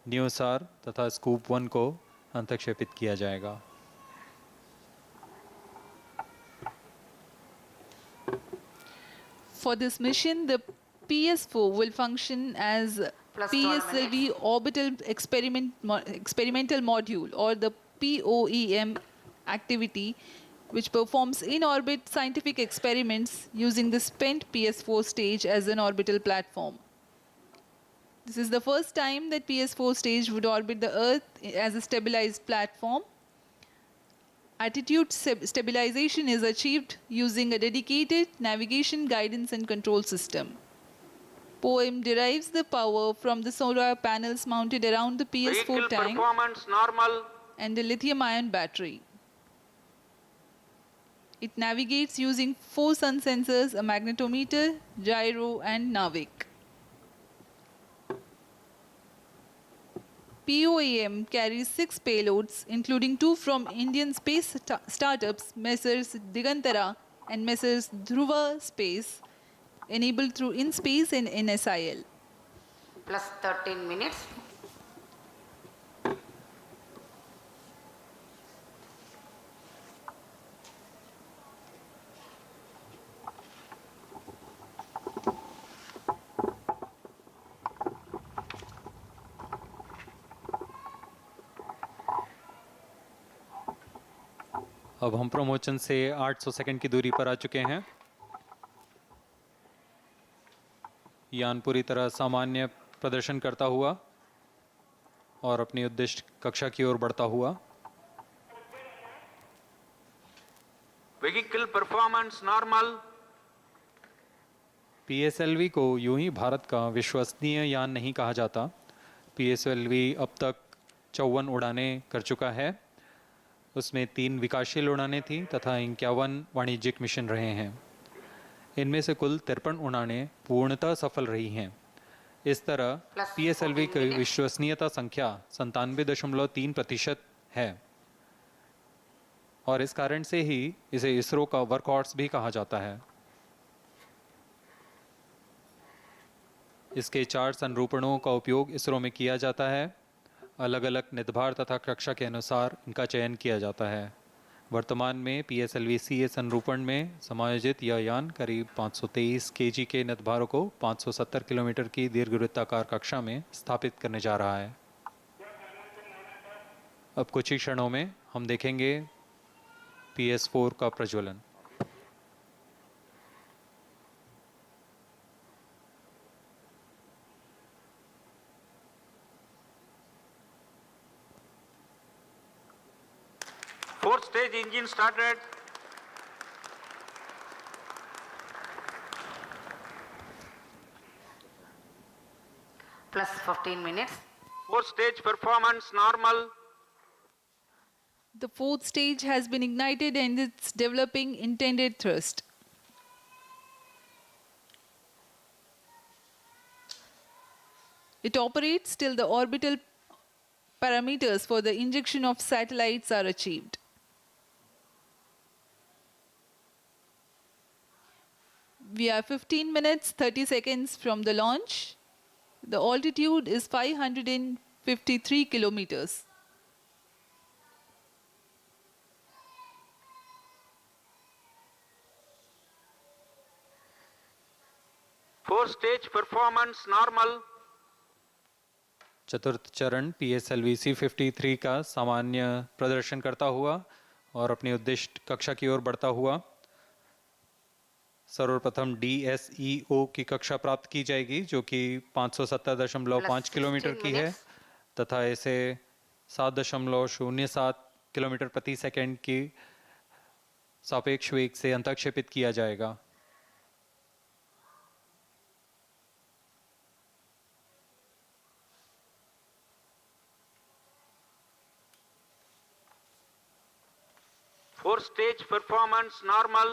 NeuSAR तथा स्कूप 1 को अंतक्षेपित किया जाएगा। For this mission, the PS4 will function as PSLV orbital experimental module or the POEM activity, which performs in-orbit scientific experiments using the spent PS4 stage as an orbital platform. This is the first time that PS4 stage would orbit the Earth as a stabilized platform. Attitude stabilization is achieved using a dedicated navigation, guidance and control system. POEM derives the power from the solar panels mounted around the PS4 tank and the lithium-ion battery. It navigates using 4 sun sensors, a magnetometer, gyro and NAVIC. POEM carries 6 payloads, including 2 from Indian space startups, Messrs. Digantara and Messrs. Dhruva Space, enabled through InSpace and NSIL. Plus 13 minutes. अब हम promotion से 800 second की दूरी पर आ चुके हैं। यान पूरी तरह सामान्य प्रदर्शन करता हुआ और अपनी उद्दिष्ट कक्षा की ओर बढ़ता हुआ। Vehicle performance normal. PSLV को यूं ही भारत का विश्वसनीय यान नहीं कहा जाता। PSLV अब तक 54 उड़ानें कर चुका है। उसमें 3 विकासशील उड़ानें थीं तथा 51 वाणिज्यिक मिशन रहे हैं। इनमें से कुल 53 उड़ानें पूर्णतः सफल रही हैं। इस तरह PSLV की विश्वसनीयता संख्या 97.3% है और इस कारण से ही इसे इसरो का वर्कहॉर्स भी कहा जाता है। इसके 4 संरूपणों का उपयोग इसरो में किया जाता है। अलग अलग निदभार तथा कक्षा के अनुसार इनका चयन किया जाता है। वर्तमान में PSLV-CA संरूपण में समायोजित यह यान करीब 523 kg के निदभारों को 570 किलोमीटर की दीर्घवृत्ताकार कक्षा में स्थापित करने जा रहा है। अब कुछ ही क्षणों में हम देखेंगे PS4 का प्रज्वलन। Fourth stage engine started. Plus 15 minutes. Fourth stage performance normal. The fourth stage has been ignited and it's developing intended thrust. It operates till the orbital parameters for the injection of satellites are achieved. We are 15 minutes 30 seconds from the launch. The altitude is 553 kilometers. Fourth stage performance normal. चतुर्थ चरण PSLV-C53 का सामान्य प्रदर्शन करता हुआ और अपनी उद्दिष्ट कक्षा की ओर बढ़ता हुआ सर्वप्रथम DSEO की कक्षा प्राप्त की जाएगी जो कि 570.5 किलोमीटर की है तथा इसे 7.07 किलोमीटर प्रति सेकंड की सापेक्ष वेग से अंतःक्षेपित किया जाएगा। Fourth stage performance normal.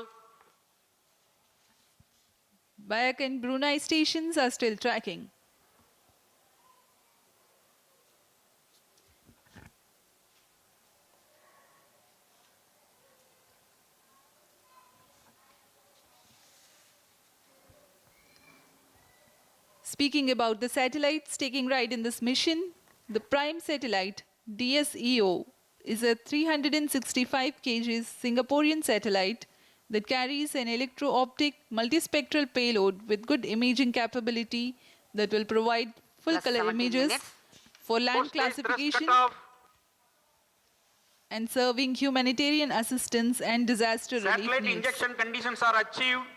Bayak and Brunei stations are still tracking. Speaking about the satellites taking right in this mission, the prime satellite DSEO is a 365 kg Singaporean satellite that carries an electro-optic multispectral payload with good imaging capability that will provide full color images for land classification and serving humanitarian assistance and disaster relief Satellite needs. injection conditions are achieved.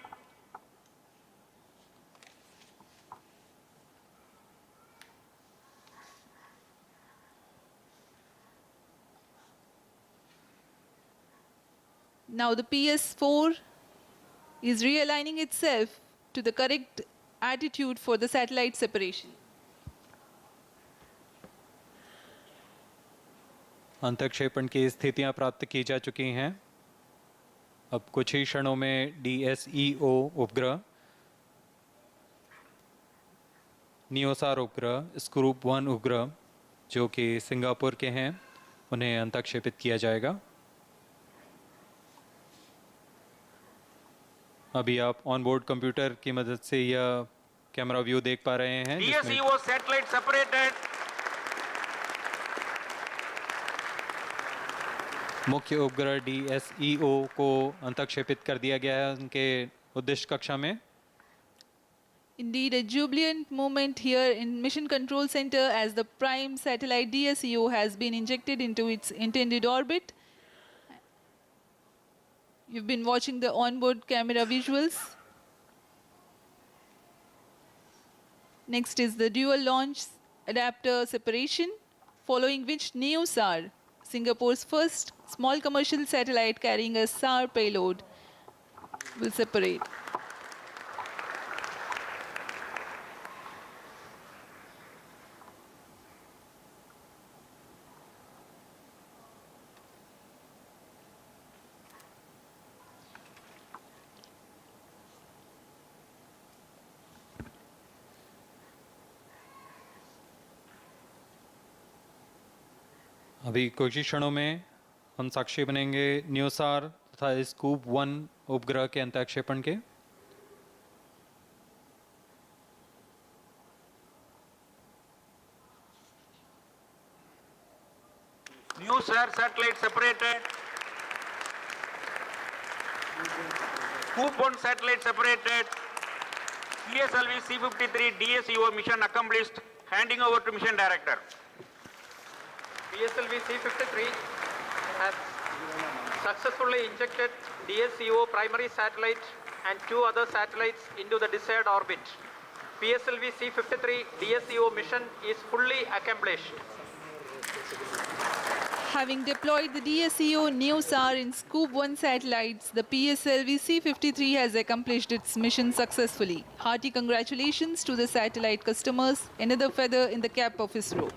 Now the PS4 is realigning itself to the correct attitude for the satellite separation. अंतःक्षेपण की स्थितियां प्राप्त की जा चुकी हैं। अब कुछ ही क्षणों में DSEO उपग्रह, NeuSAR उपग्रह, स्क्रूप 1 उपग्रह जो कि सिंगापुर के हैं उन्हें अंतःक्षेपित किया जाएगा। अभी आप ऑनबोर्ड कंप्यूटर की मदद से यह कैमरा व्यू देख पा रहे हैं जिसमें DSEO satellite separated. मुख्य उपग्रह DSEO को अंतःक्षेपित कर दिया गया है उनके उद्दिष्ट कक्षा में। Indeed, a jubilant moment here in Mission Control Center as the prime satellite DSEO has been injected into its intended orbit. You've been watching the onboard camera visuals. Next is the dual launch adapter separation, following which NeuSAR, Singapore's first small commercial satellite carrying a SHAR payload, will separate. अभी कुछ ही क्षणों में हम साक्षी बनेंगे न्यूसार तथा scoop 1 उपग्रह के अंतःक्षेपण के। NeuSAR satellite separated. Scoop 1 satellite separated. PSLV C53 DSEO mission accomplished. Handing over to mission director. PSLV C53 has successfully injected DSEO primary satellite and 2 other satellites into the desired orbit. PSLV C53 DSEO mission is fully accomplished. Having deployed the DSEO NeuSAR in Scoop 1 satellites, the PSLV C53 has accomplished its mission successfully. Hearty congratulations to the satellite customers, another feather in the cap of ISRO.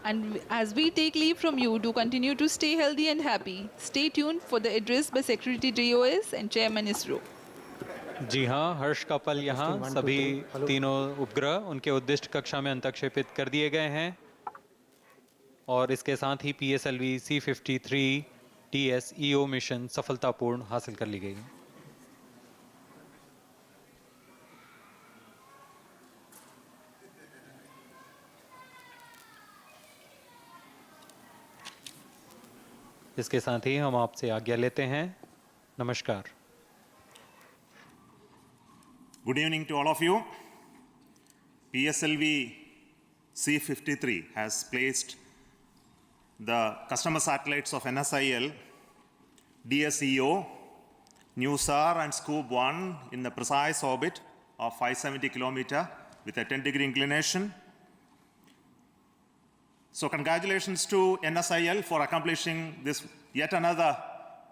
And as we take leave from you, do continue to stay healthy and happy. Stay tuned for the address by Secretary DOS and Chairman ISRO. जी हाँ, हर्ष का पल यहाँ सभी तीनों उपग्रह उनके उद्दिष्ट कक्षा में अंतःक्षेपित कर दिए गए हैं और इसके साथ ही PSLV C53 DSEO मिशन सफलतापूर्ण हासिल कर ली गई। इसके साथ ही हम आपसे आज्ञा लेते हैं। नमस्कार। Good evening to all of you. PSLV C53 has placed the customer satellites of NSIL, DSEO, NeuSAR and Scoop 1 in the precise orbit of 570 km with a 10-degree inclination. So congratulations to NSIL for accomplishing this yet another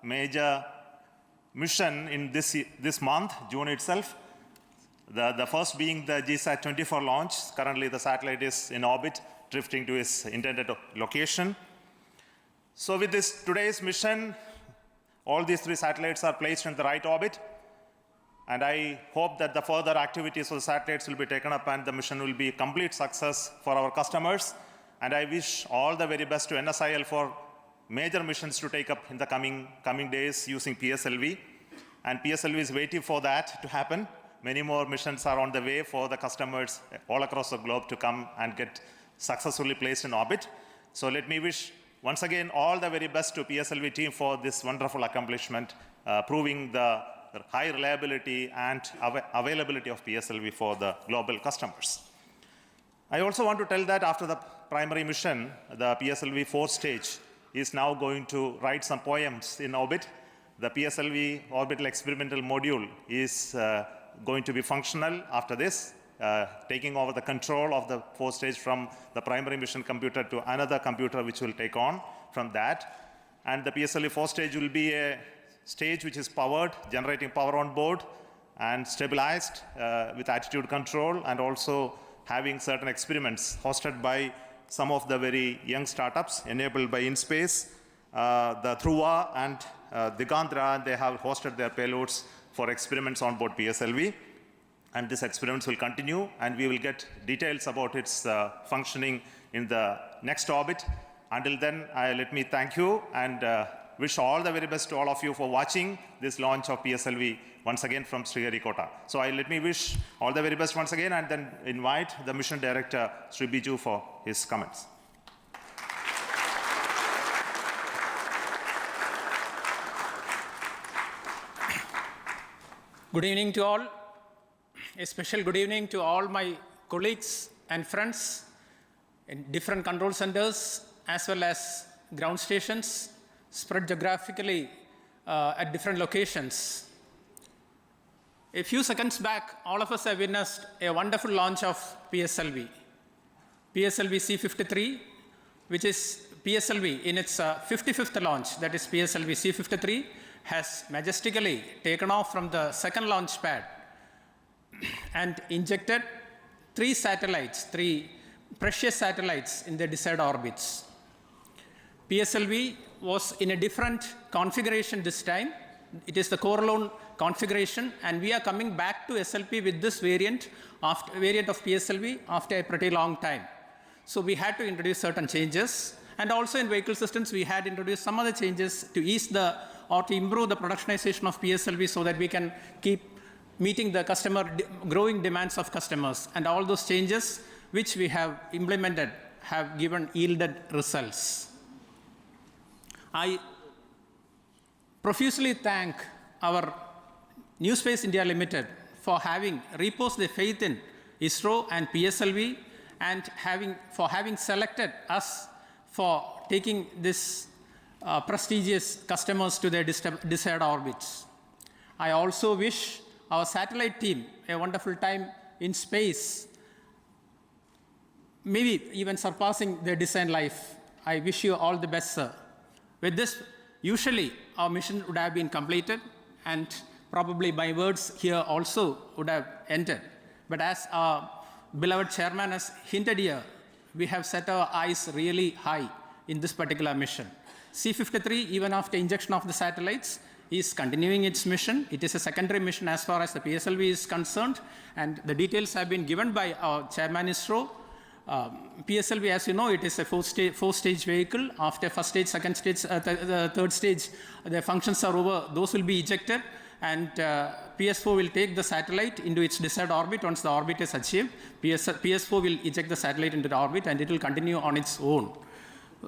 major mission in this month, June itself. The first being the GSAT-24 launch. Currently the satellite is in orbit, drifting to its intended location. So with today's mission, all these 3 satellites are placed in the right orbit. And I hope that the further activities of the satellites will be taken up and the mission will be a complete success for our customers. And I wish all the very best to NSIL for major missions to take up in the coming days using PSLV. And PSLV is waiting for that to happen. Many more missions are on the way for the customers all across the globe to come and get successfully placed in orbit. So let me wish once again all the very best to PSLV team for this wonderful accomplishment, proving the high reliability and availability of PSLV for the global customers. I also want to tell that after the primary mission, the PSLV-4 stage is now going to write some poems in orbit. The PSLV orbital experimental module is going to be functional after this, taking over the control of the 4th stage from the primary mission computer to another computer which will take on from that. And the PSLV-4 stage will be a stage which is powered, generating power on board and stabilized with attitude control, and also having certain experiments hosted by some of the very young startups enabled by InSpace, the Dhruva and Digandra. They have hosted their payloads for experiments on board PSLV. And these experiments will continue, and we will get details about its functioning in the next orbit. Until then, let me thank you and wish all the very best to all of you for watching this launch of PSLV once again from Sriharikota. So let me wish all the very best once again and then invite the mission director, Sri Biju, for his comments. Good evening to all. A special good evening to all my colleagues and friends in different control centers as well as ground stations spread geographically at different locations. A few seconds back, all of us have witnessed a wonderful launch of PSLV. PSLV C53, which is PSLV in its 55th launch, that is PSLV C53, has majestically taken off from the second launch pad and injected 3 satellites, 3 precious satellites in their desired orbits. PSLV was in a different configuration this time. It is the Core Alone configuration, and we are coming back to SLP with this variant of PSLV after a pretty long time. So we had to introduce certain changes, And also in vehicle systems, we had introduced some other changes to ease the, or to improve the productionization of PSLV so that we can keep meeting the growing demands of customers. And all those changes which we have implemented have yielded results. I profusely thank our NewSpace India Limited for having reposed their faith in ISRO and PSLV and for having selected us for taking this prestigious customers to their desired orbits. I also wish our satellite team a wonderful time in space, maybe even surpassing their design life. I wish you all the best, sir. With this, usually our mission would have been completed and probably my words here also would have ended. But as our beloved chairman has hinted here, we have set our eyes really high in this particular mission. C53, even after injection of the satellites, is continuing its mission. It is a secondary mission as far as the PSLV is concerned, and the details have been given by our chairman ISRO. PSLV, as you know, it is a four-stage vehicle. After first stage, second stage, third stage, the functions are over. Those will be ejected, and PS4 will take the satellite into its desired orbit. Once the orbit is achieved, PS4 will eject the satellite into the orbit, and it will continue on its own.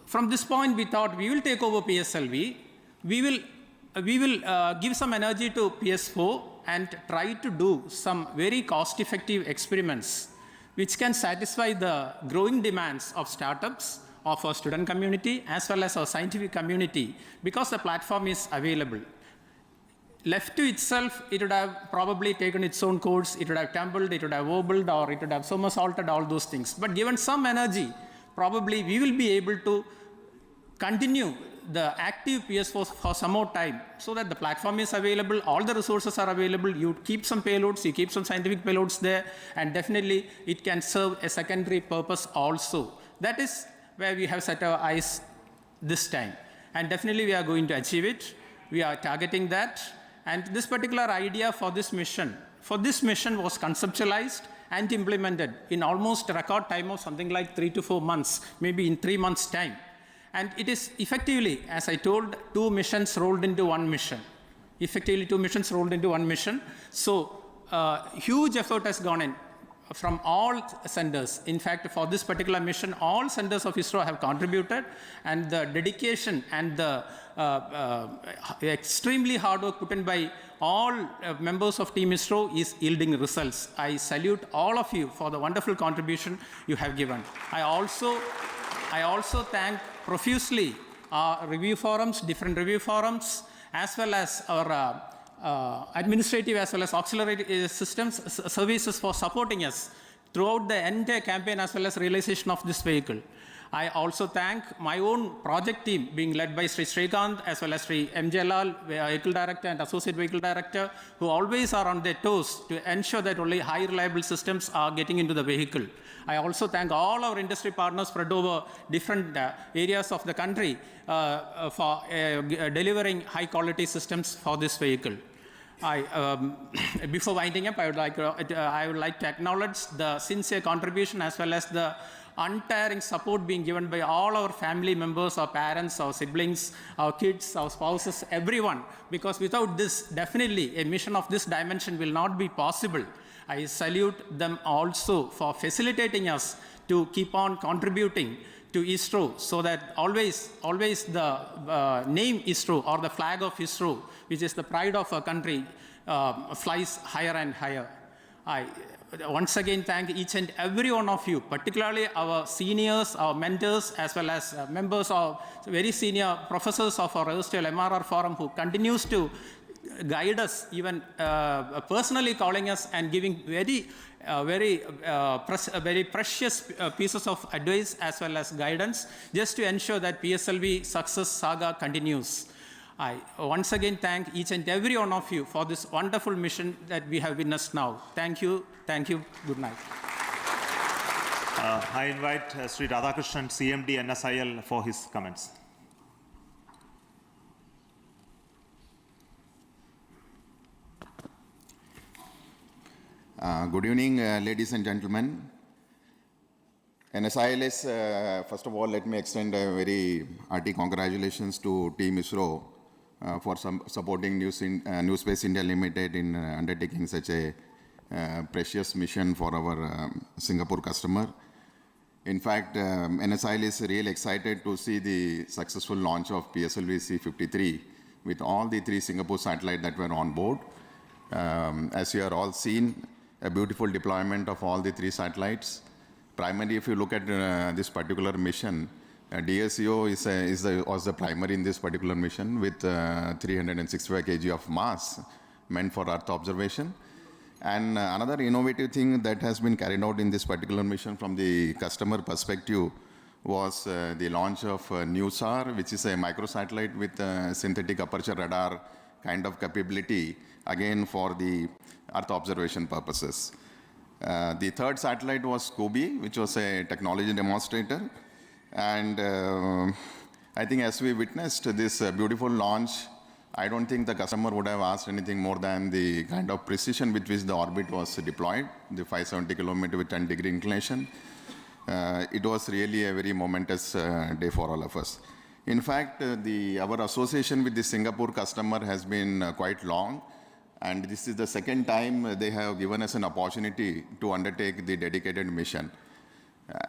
From this point, we thought we will take over PSLV. We will give some energy to PS4 and try to do some very cost-effective experiments which can satisfy the growing demands of startups, of our student community, as well as our scientific community, because the platform is available. Left to itself, it would have probably taken its own course, it would have tumbled, it would have wobbled, or it would have somersaulted, all those things. But given some energy, probably we will be able to continue the active PS4 for some more time, so that the platform is available, all the resources are available, you keep some payloads, you keep some scientific payloads there, and definitely it can serve a secondary purpose also. That is where we have set our eyes this time. And definitely we are going to achieve it. We are targeting that. And this particular idea for this mission was conceptualized and implemented in almost a record time of something like 3 to 4 months, maybe in 3 months' time. And it is effectively, as I told, 2 missions rolled into 1 mission. Effectively, 2 missions rolled into 1 mission. So, huge effort has gone in from all centers. In fact, for this particular mission, all centers of ISRO have contributed, and the dedication and the extremely hard work put in by all members of Team ISRO is yielding results. I salute all of you for the wonderful contribution you have given. I also thank profusely our review forums, different review forums, as well as our administrative as well as auxiliary systems services for supporting us throughout the entire campaign as well as realization of this vehicle. I also thank my own project team being led by Sri Srikanth as well as Sri M.J. Lal, Vehicle Director and Associate Vehicle Director, who always are on their toes to ensure that only high reliable systems are getting into the vehicle. I also thank all our industry partners spread over different areas of the country for delivering high quality systems for this vehicle. Before winding up, I would like to acknowledge the sincere contribution as well as the untiring support being given by all our family members, our parents, our siblings, our kids, our spouses, everyone. Because without this, definitely a mission of this dimension will not be possible. I salute them also for facilitating us to keep on contributing to ISRO, so that always the name ISRO or the flag of ISRO, which is the pride of our country, flies higher and higher. I once again thank each and every one of you, particularly our seniors, our mentors, as well as members of very senior professors of our erstwhile MRR forum, who continues to guide us, even personally calling us and giving very precious pieces of advice as well as guidance, just to ensure that PSLV success saga continues. I once again thank each and every one of you for this wonderful mission that we have witnessed now. Thank you, good night. I invite Sri Radhakrishnan, CMD NSIL, for his comments. Good evening, ladies and gentlemen. NSIL is, first of all, let me extend a very hearty congratulations to Team ISRO for supporting NewSpace India Limited in undertaking such a precious mission for our Singapore customer. In fact, NSIL is really excited to see the successful launch of PSLV-C53 with all the 3 Singapore satellites that were on board. As you are all seen, a beautiful deployment of all the 3 satellites. Primarily, if you look at this particular mission, DSEO was the primary in this particular mission with 365 kg of mass meant for Earth observation. And another innovative thing that has been carried out in this particular mission from the customer perspective was the launch of NeuSAR, which is a microsatellite with synthetic aperture radar kind of capability, again for the Earth observation purposes. The 3rd satellite was SCOBY, which was a technology demonstrator. And I think as we witnessed this beautiful launch, I don't think the customer would have asked anything more than the kind of precision with which the orbit was deployed, the 570 kilometer with 10-degree inclination. It was really a very momentous day for all of us. In fact, our association with the Singapore customer has been quite long. And this is the 2nd time they have given us an opportunity to undertake the dedicated mission.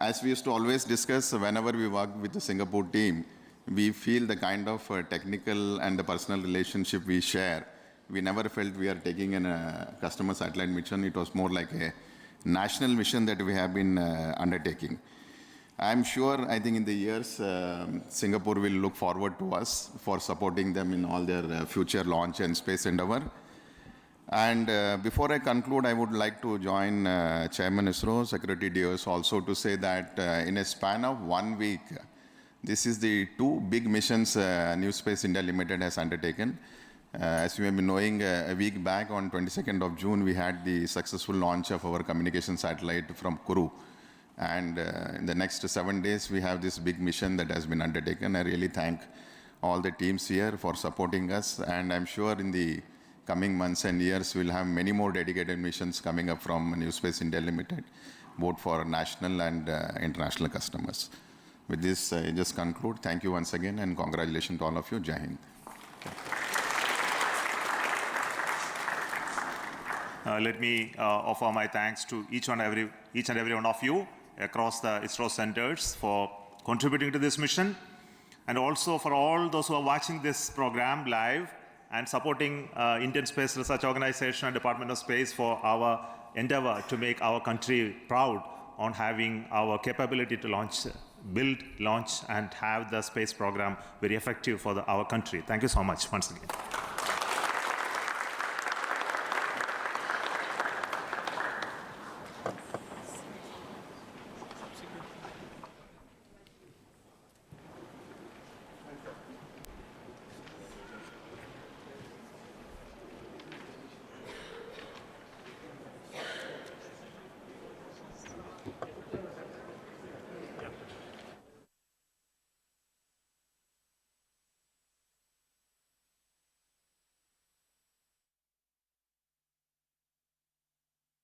As we used to always discuss, whenever we work with the Singapore team, we feel the kind of technical and the personal relationship we share. We never felt we are taking a customer satellite mission. It was more like a national mission that we have been undertaking. I'm sure, I think in the years, Singapore will look forward to us for supporting them in all their future launch and space endeavor. And before I conclude, I would like to join Chairman ISRO, Secretary DOS also to say that in a span of 1 week, this is the 2 big missions NewSpace India Limited has undertaken. As you may be knowing, a week back on 22nd of June, we had the successful launch of our communication satellite from Kourou. And in the next 7 days, we have this big mission that has been undertaken. I really thank all the teams here for supporting us. And I'm sure in the coming months and years, we'll have many more dedicated missions coming up from NewSpace India Limited, both for national and international customers. With this, I just conclude. Thank you once again, and congratulations to all of you. Jai Hind. Let me offer my thanks to each and every one of you across the ISRO centers for contributing to this mission, and also for all those who are watching this program live and supporting Indian Space Research Organization and Department of Space for our endeavor to make our country proud on having our capability to build, launch, and have the space program very effective for our country. Thank you so much once again.